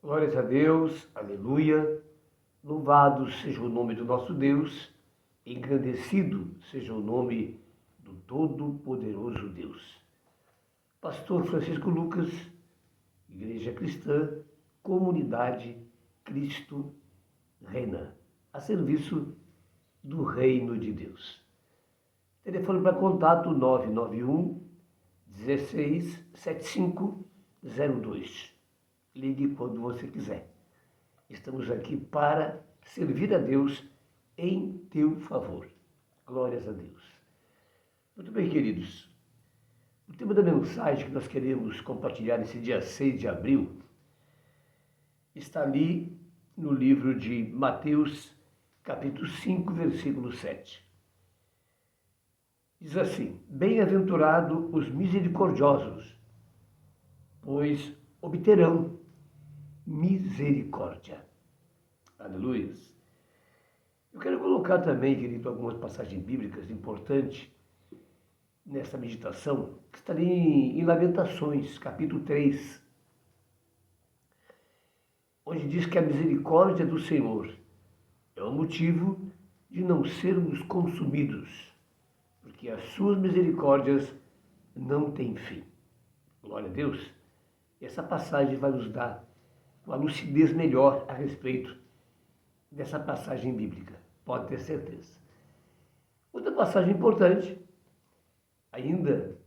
Glórias a Deus, aleluia. Louvado seja o nome do nosso Deus, engrandecido seja o nome do Todo-Poderoso Deus. Pastor Francisco Lucas, Igreja Cristã, Comunidade Cristo Reina, a serviço do Reino de Deus. Telefone para contato 991 16 7502. Ligue quando você quiser. Estamos aqui para servir a Deus em teu favor. Glórias a Deus. Muito bem, queridos. O tema da mensagem que nós queremos compartilhar nesse dia 6 de abril está ali no livro de Mateus, capítulo 5, versículo 7. Diz assim: Bem-aventurado os misericordiosos, pois obterão misericórdia. Aleluia. Eu quero colocar também, querido, algumas passagens bíblicas importantes nessa meditação, que está ali em Lamentações, capítulo 3, onde diz que a misericórdia do Senhor é o motivo de não sermos consumidos, porque as suas misericórdias não têm fim. Glória a Deus. Essa passagem vai nos dar uma lucidez melhor a respeito dessa passagem bíblica, pode ter certeza. Outra passagem importante, ainda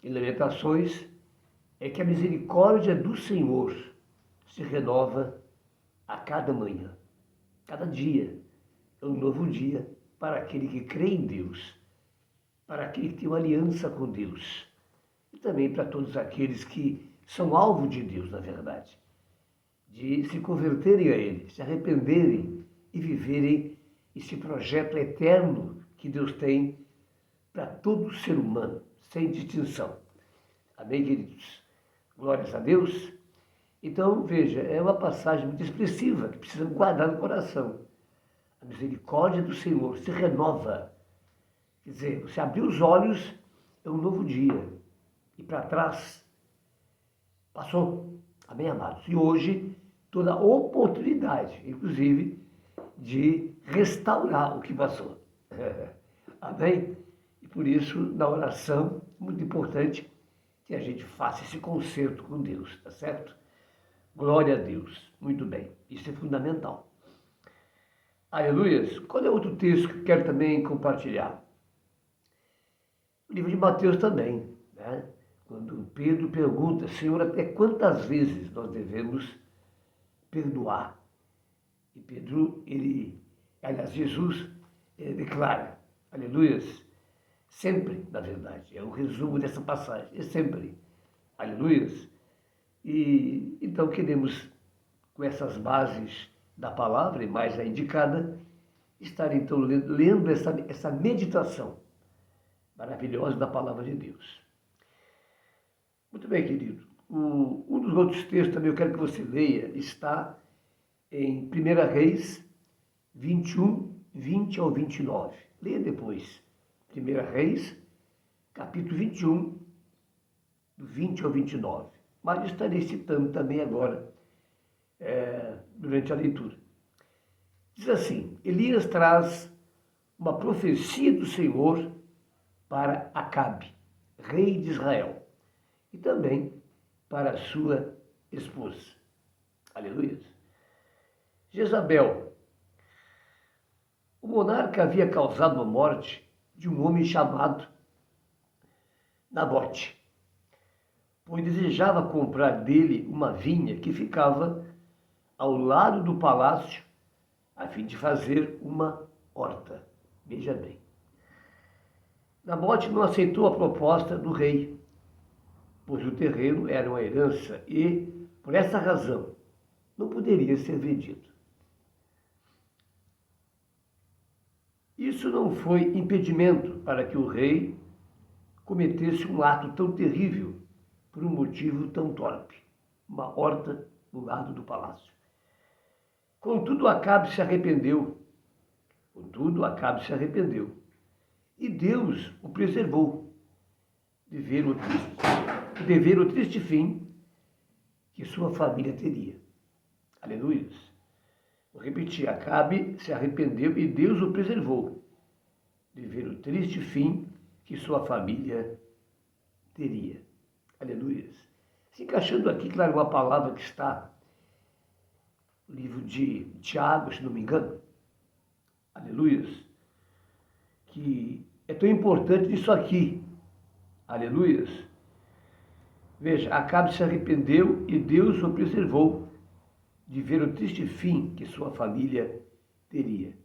em Lamentações, é que a misericórdia do Senhor se renova a cada manhã. Cada dia é um novo dia para aquele que crê em Deus, para aquele que tem uma aliança com Deus e também para todos aqueles que são alvo de Deus, na verdade, de se converterem a Ele, se arrependerem e viverem esse projeto eterno que Deus tem para todo ser humano, sem distinção. Amém, queridos? Glórias a Deus. Então, veja, é uma passagem muito expressiva que precisamos guardar no coração. A misericórdia do Senhor se renova. Quer dizer, você abrir os olhos, é um novo dia. E para trás, passou. Amém, amados? E hoje, toda a oportunidade, inclusive, de restaurar o que passou. Amém? E por isso, na oração, muito importante que a gente faça esse concerto com Deus, tá certo? Glória a Deus. Muito bem. Isso é fundamental. Aleluias. Qual é outro texto que eu quero também compartilhar? O livro de Mateus também, né? Quando Pedro pergunta: Senhor, até quantas vezes nós devemos perdoar? E Pedro, Jesus declara, aleluias, sempre, na verdade, é o resumo dessa passagem, é sempre, aleluias. E então queremos, com essas bases da palavra, e mais a indicada, estar então lendo essa meditação maravilhosa da palavra de Deus. Muito bem, querido. Um dos outros textos também eu quero que você leia, está em 1 Reis 21, 20 ao 29. Leia depois. 1 Reis, capítulo 21, do 20 ao 29. Mas estarei citando também agora, durante a leitura. Diz assim: Elias traz uma profecia do Senhor para Acabe, rei de Israel, e também para a sua esposa. Aleluia. Jezabel. O monarca havia causado a morte de um homem chamado Nabote, pois desejava comprar dele uma vinha que ficava ao lado do palácio, a fim de fazer uma horta. Veja bem. Nabote não aceitou a proposta do rei, pois o terreno era uma herança e, por essa razão, não poderia ser vendido. Isso não foi impedimento para que o rei cometesse um ato tão terrível por um motivo tão torpe, uma horta no lado do palácio. Contudo, Acabe se arrependeu. E Deus o preservou de ver o triste fim que sua família teria. Aleluia. Vou repetir, Acabe se arrependeu e Deus o preservou de ver o triste fim que sua família teria. Aleluia. Se encaixando aqui, claro, uma palavra que está no livro de Tiago, se não me engano. Aleluia. Que é tão importante isso aqui. Aleluia. Veja, Acabe se arrependeu e Deus o preservou de ver o triste fim que sua família teria.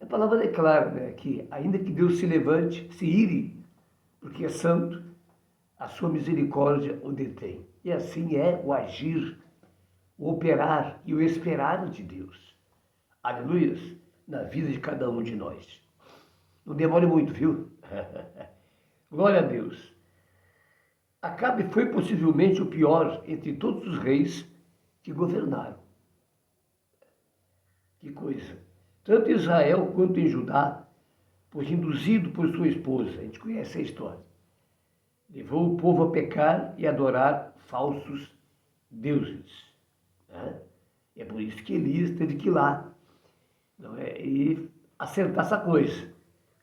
A palavra é clara, né? Que ainda que Deus se levante, se ire, porque é santo, a sua misericórdia o detém. E assim é o agir, o operar e o esperar de Deus. Aleluia, na vida de cada um de nós. Não demore muito, viu? Glória a Deus. Acabe foi possivelmente o pior entre todos os reis que governaram. Que coisa! Tanto em Israel quanto em Judá, pois induzido por sua esposa, a gente conhece a história, levou o povo a pecar e adorar falsos deuses. Né? É por isso que Elias teve que ir lá, não é? E acertar essa coisa,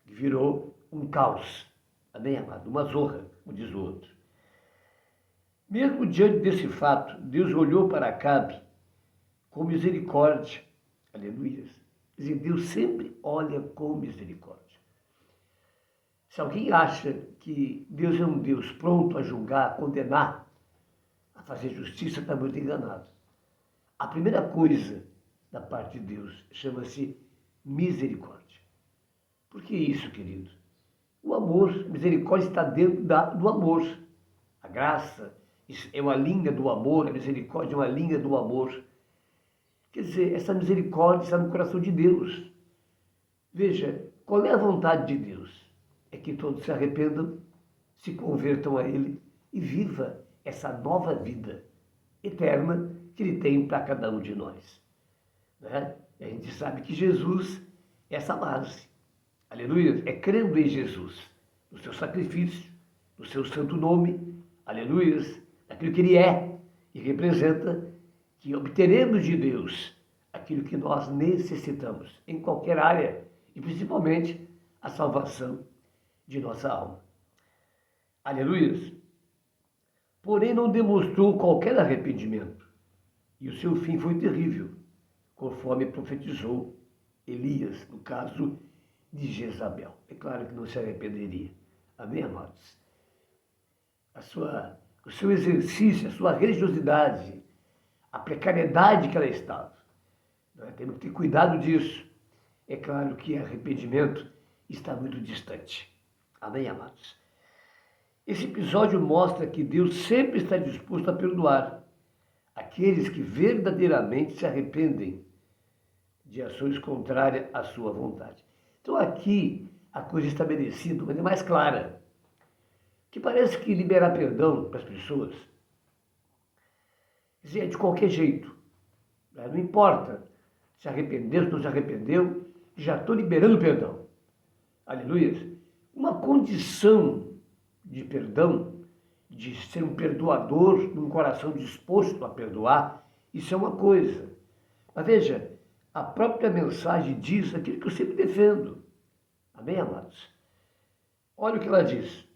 que virou um caos, amém, amado? Uma zorra, como diz o outro. Mesmo diante desse fato, Deus olhou para Acabe com misericórdia. Aleluia. Deus sempre olha com misericórdia. Se alguém acha que Deus é um Deus pronto a julgar, a condenar, a fazer justiça, está muito enganado. A primeira coisa da parte de Deus chama-se misericórdia. Por que isso, querido? O amor, misericórdia está dentro do amor. A graça é uma linha do amor, a misericórdia é uma linha do amor. Quer dizer, essa misericórdia está no coração de Deus. Veja, qual é a vontade de Deus? É que todos se arrependam, se convertam a Ele e viva essa nova vida eterna que Ele tem para cada um de nós. Né? E a gente sabe que Jesus é essa base. Aleluia! É crendo em Jesus, no seu sacrifício, no seu santo nome, aleluia, naquilo que Ele é e representa, que obteremos de Deus aquilo que nós necessitamos em qualquer área e principalmente a salvação de nossa alma. Aleluia! Porém não demonstrou qualquer arrependimento e o seu fim foi terrível, conforme profetizou Elias, no caso de Jezabel. É claro que não se arrependeria. Amém, amados? O seu exercício, a sua religiosidade, a precariedade que ela estava. Temos que ter cuidado disso. É claro que arrependimento está muito distante. Amém, amados? Esse episódio mostra que Deus sempre está disposto a perdoar aqueles que verdadeiramente se arrependem de ações contrárias à sua vontade. Então aqui a coisa estabelecida, mas é mais clara. Que parece que liberar perdão para as pessoas é de qualquer jeito. Não importa se arrependeu, se não se arrependeu, já estou liberando perdão. Aleluia. Uma condição de perdão, de ser um perdoador, num coração disposto a perdoar, isso é uma coisa. Mas veja, a própria mensagem diz aquilo que eu sempre defendo. Amém, amados? Olha o que ela diz.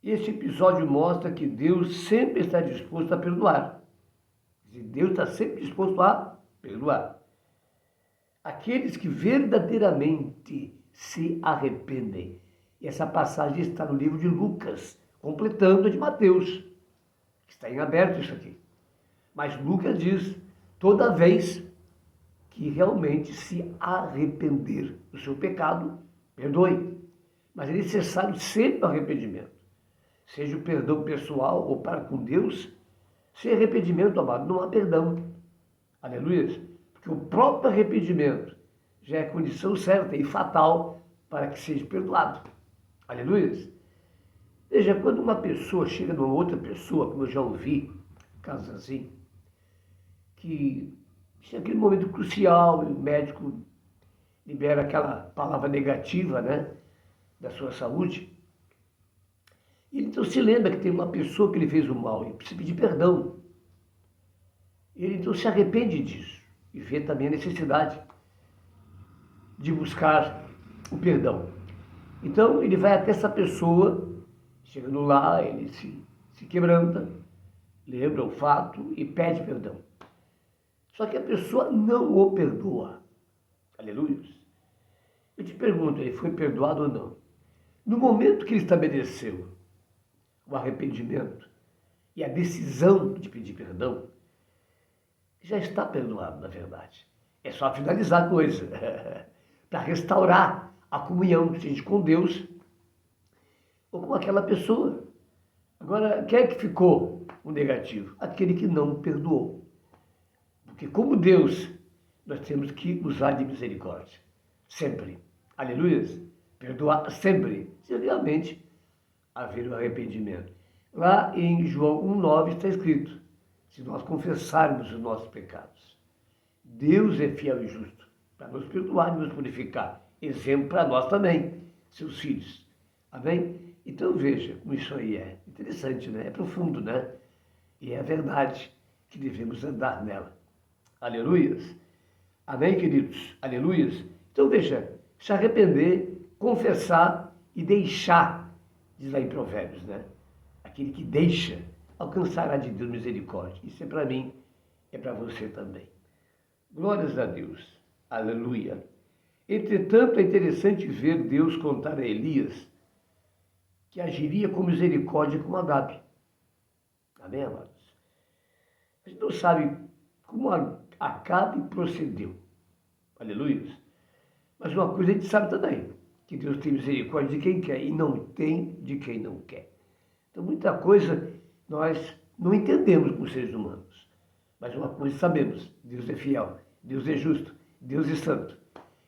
Esse episódio mostra que Deus sempre está disposto a perdoar. Deus está sempre disposto a perdoar aqueles que verdadeiramente se arrependem. E essa passagem está no livro de Lucas, completando a de Mateus. Está em aberto isso aqui. Mas Lucas diz, toda vez que realmente se arrepender do seu pecado, perdoe. Mas é necessário sempre o arrependimento. Seja o perdão pessoal ou para com Deus, sem arrependimento, amado, não há perdão. Aleluia. Porque o próprio arrependimento já é a condição certa e fatal para que seja perdoado. Aleluia. Veja, quando uma pessoa chega numa outra pessoa, como eu já ouvi, casos assim, que é aquele momento crucial e o médico libera aquela palavra negativa, né, da sua saúde, e então se lembra que tem uma pessoa que lhe fez o mal e precisa pedir perdão. Ele então se arrepende disso e vê também a necessidade de buscar o perdão. Então ele vai até essa pessoa, chegando lá, ele se quebranta, lembra o fato e pede perdão. Só que a pessoa não o perdoa. Aleluia. Eu te pergunto, ele foi perdoado ou não? No momento que ele estabeleceu o arrependimento e a decisão de pedir perdão, já está perdoado, na verdade. É só finalizar a coisa, para restaurar a comunhão, seja com Deus ou com aquela pessoa. Agora, quem é que ficou o negativo? Aquele que não perdoou. Porque como Deus, nós temos que usar de misericórdia. Sempre. Aleluia. Perdoar sempre, se realmente haver o arrependimento. Lá em João 1,9 está escrito: se nós confessarmos os nossos pecados, Deus é fiel e justo para nos perdoar e nos purificar. Exemplo para nós também, seus filhos. Amém? Então veja como isso aí é interessante, né? É profundo, né? E é a verdade que devemos andar nela. Aleluias. Amém, queridos? Aleluias. Então veja, se arrepender, confessar e deixar, diz lá em Provérbios, né? Aquele que deixa alcançará de Deus misericórdia. Isso é para mim, é para você também. Glórias a Deus. Aleluia. Entretanto, é interessante ver Deus contar a Elias que agiria com misericórdia com Agabe. Amém, amados? A gente não sabe como Acabe procedeu. Aleluia. Mas uma coisa a gente sabe também, que Deus tem misericórdia de quem quer e não tem de quem não quer. Então, muita coisa nós não entendemos como seres humanos. Mas uma coisa sabemos: Deus é fiel, Deus é justo, Deus é santo.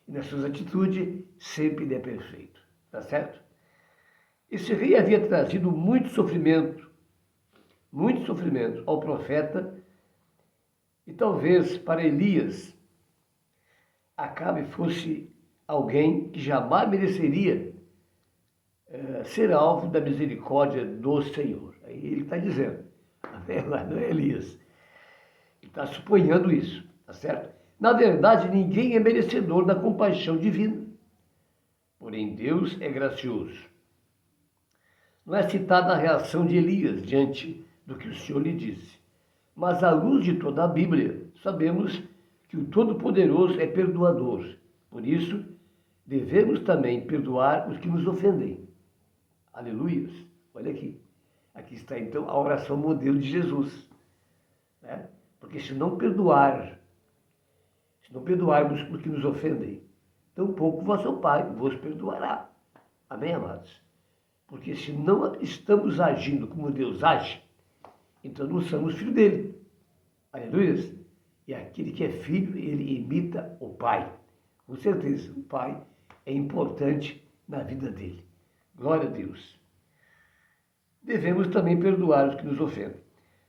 E nas suas atitudes, sempre ele é perfeito. Tá certo? Esse rei havia trazido muito sofrimento ao profeta, e talvez para Elias, Acabe fosse alguém que jamais mereceria ser alvo da misericórdia do Senhor. Aí ele está dizendo, não é Elias. Ele está suponhando isso, tá certo? Na verdade, ninguém é merecedor da compaixão divina. Porém, Deus é gracioso. Não é citada a reação de Elias diante do que o Senhor lhe disse. Mas, à luz de toda a Bíblia, sabemos que o Todo-Poderoso é perdoador. Por isso, devemos também perdoar os que nos ofendem. Aleluia! Olha aqui. Aqui está, então, a oração modelo de Jesus. Né? Porque se não perdoarmos os que nos ofendem, tampouco vosso Pai vos perdoará. Amém, amados? Porque se não estamos agindo como Deus age, então não somos filhos dele. Aleluia! E aquele que é filho, ele imita o Pai. Com certeza, o Pai é importante na vida dele. Glória a Deus. Devemos também perdoar os que nos ofendem.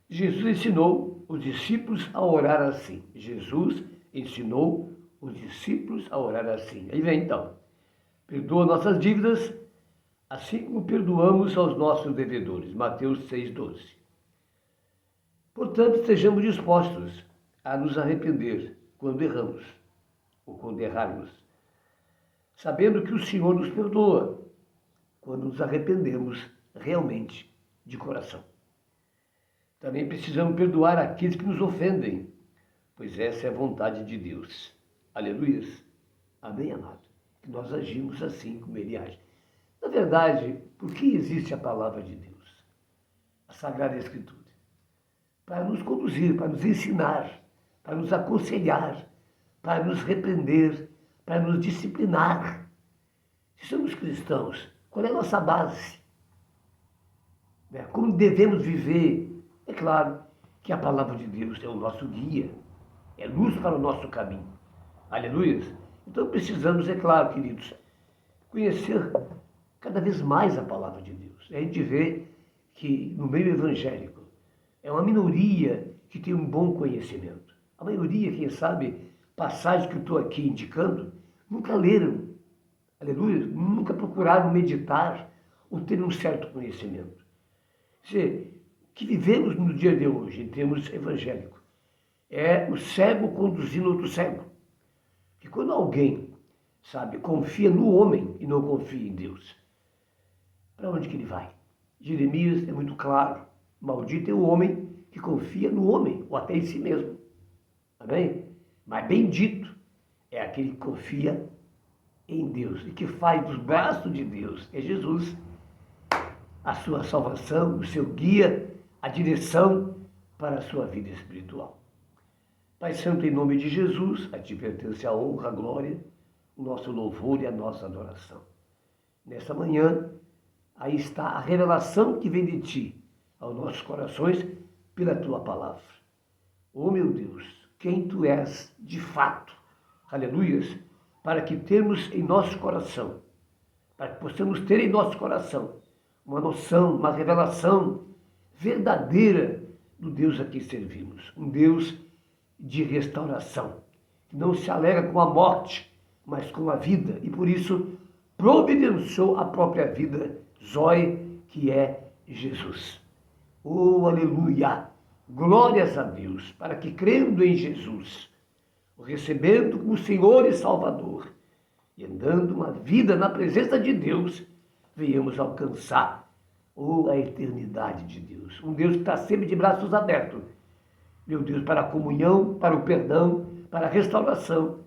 Jesus ensinou os discípulos a orar assim. Jesus ensinou os discípulos a orar assim. Aí vem então. Perdoa nossas dívidas, assim como perdoamos aos nossos devedores. Mateus 6,12. Portanto, estejamos dispostos a nos arrepender quando erramos ou quando errarmos, sabendo que o Senhor nos perdoa quando nos arrependemos realmente de coração. Também precisamos perdoar aqueles que nos ofendem, pois essa é a vontade de Deus. Aleluia. Amém, amado? Que nós agimos assim como Ele age. Na verdade, por que existe a palavra de Deus? A Sagrada Escritura. Para nos conduzir, para nos ensinar, para nos aconselhar, para nos repreender, para nos disciplinar. Se somos cristãos, qual é a nossa base? Como devemos viver? É claro que a palavra de Deus é o nosso guia, é luz para o nosso caminho. Aleluia! Então precisamos, é claro, queridos, conhecer cada vez mais a palavra de Deus. A gente vê que no meio evangélico é uma minoria que tem um bom conhecimento. A maioria, quem sabe, passagens que eu estou aqui indicando, nunca leram, aleluia, nunca procuraram meditar ou ter um certo conhecimento. Quer dizer, que vivemos no dia de hoje, em termos evangélicos, É o cego conduzindo outro cego. Que quando alguém, sabe, confia no homem e não confia em Deus, para onde que ele vai? Jeremias é muito claro. Maldito é o homem que confia no homem, ou até em si mesmo. Amém? Mas bendito é aquele que confia em Deus e que faz dos braços de Deus, é Jesus, a sua salvação, o seu guia, a direção para a sua vida espiritual. Pai Santo, em nome de Jesus, a ti pertence a honra, a glória, o nosso louvor e a nossa adoração. Nessa manhã, aí está a revelação que vem de ti aos nossos corações pela tua palavra. Oh meu Deus, quem tu és de fato, aleluias, para que temos em nosso coração, para que possamos ter em nosso coração uma noção, uma revelação verdadeira do Deus a quem servimos. Um Deus de restauração, que não se alegra com a morte, mas com a vida, e por isso providenciou a própria vida, Zoe, que é Jesus. Oh, aleluia! Glórias a Deus, para que crendo em Jesus, o recebendo como Senhor e Salvador, e andando uma vida na presença de Deus, venhamos alcançar, oh, a eternidade de Deus. Um Deus que está sempre de braços abertos, meu Deus, para a comunhão, para o perdão, para a restauração,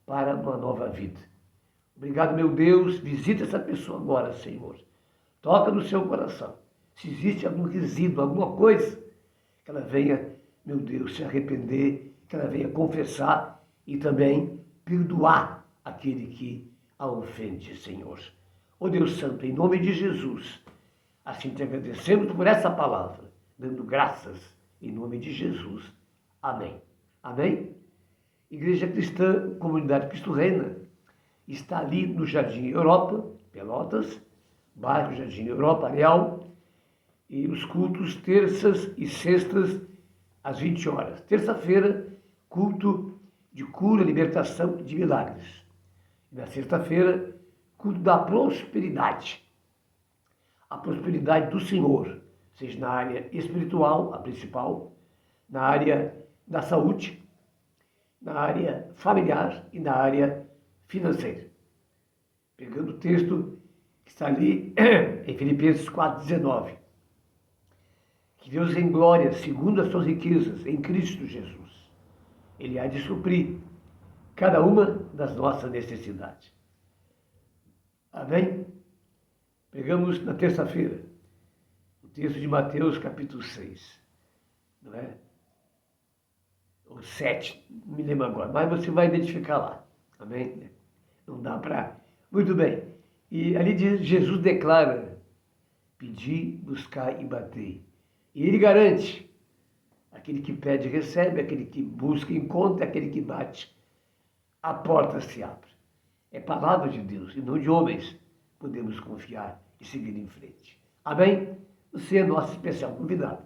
para uma nova vida. Obrigado, meu Deus, visita essa pessoa agora, Senhor. Toca no seu coração. Se existe algum resíduo, alguma coisa, que ela venha, meu Deus, se arrepender, que ela venha confessar e também perdoar aquele que a ofende, Senhor. Ó Deus Santo, em nome de Jesus, assim te agradecemos por essa palavra, dando graças em nome de Jesus. Amém. Amém? Igreja Cristã, Comunidade Cristo Reina, está ali no Jardim Europa, Pelotas, bairro Jardim Europa, Areal, e os cultos terças e sextas às 20 horas. Terça-feira, culto de cura, libertação de milagres. E na sexta-feira, culto da prosperidade. A prosperidade do Senhor, seja na área espiritual, a principal, na área da saúde, na área familiar e na área financeira. Pegando o texto que está ali em Filipenses 4,19. Que Deus em glória, segundo as suas riquezas, em Cristo Jesus, Ele há de suprir cada uma das nossas necessidades. Amém? Pegamos na terça-feira o texto de Mateus, capítulo 6, não é? Ou 7, não me lembro agora, mas você vai identificar lá. Amém? Não dá para... Muito bem. E ali diz, Jesus declara, pedi, buscar e bater. E ele garante, aquele que pede recebe, aquele que busca encontra, aquele que bate, a porta se abre. É palavra de Deus e não de homens. Podemos confiar e seguir em frente. Amém? Você é nosso especial convidado.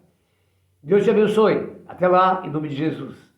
Deus te abençoe. Até lá, em nome de Jesus.